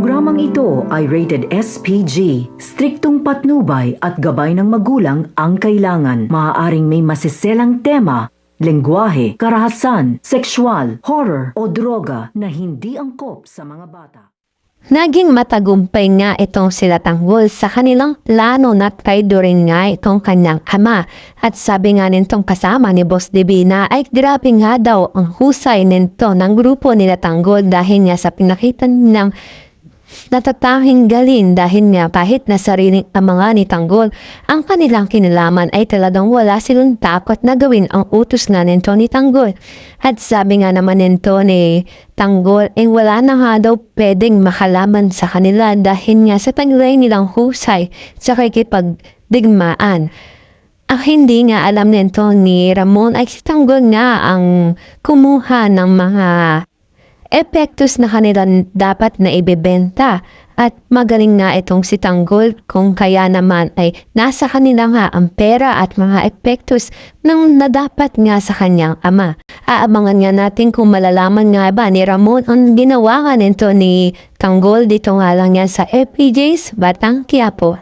Programang ito ay rated SPG. Striktong patnubay at gabay ng magulang ang kailangan. Maaaring may masiselang tema, lengguwahe, karahasan, sexual, horror o droga na hindi angkop sa mga bata. Naging matagumpay nga itong sila Tanggol sa kanilang plano na traido rin nga itong kanyang ama. At sabi nga nitong kasama ni Boss Divina ay grabe nga daw ang husay nito ng grupo nila Tanggol dahil nga sa pinakita ng natatanging galing dahil nga kahit na sariling ama nga ni Tanggol, ang kanilang kinalaman ay talagang wala silang takot na gawin ang utos nga nito ni Tanggol. At sabi nga naman nito ni Tanggol, wala na nga daw pwedeng makalaman sa kanila dahil nga sa taglay nilang husay sa kikipagdigmaan. Ang hindi nga alam nito ni Ramon ay si Tanggol nga ang kumuha ng mga epektos na kanila dapat na ibebenta. At magaling nga itong si Tanggol kung kaya naman ay nasa kanila nga ang pera at mga epektos ng nadapat nga sa kanyang ama. Aabangan nga natin kung malalaman nga ba ni Ramon ang ginawa nga nito ni Tanggol dito nga lang yan sa FPJ's Batang Quiapo.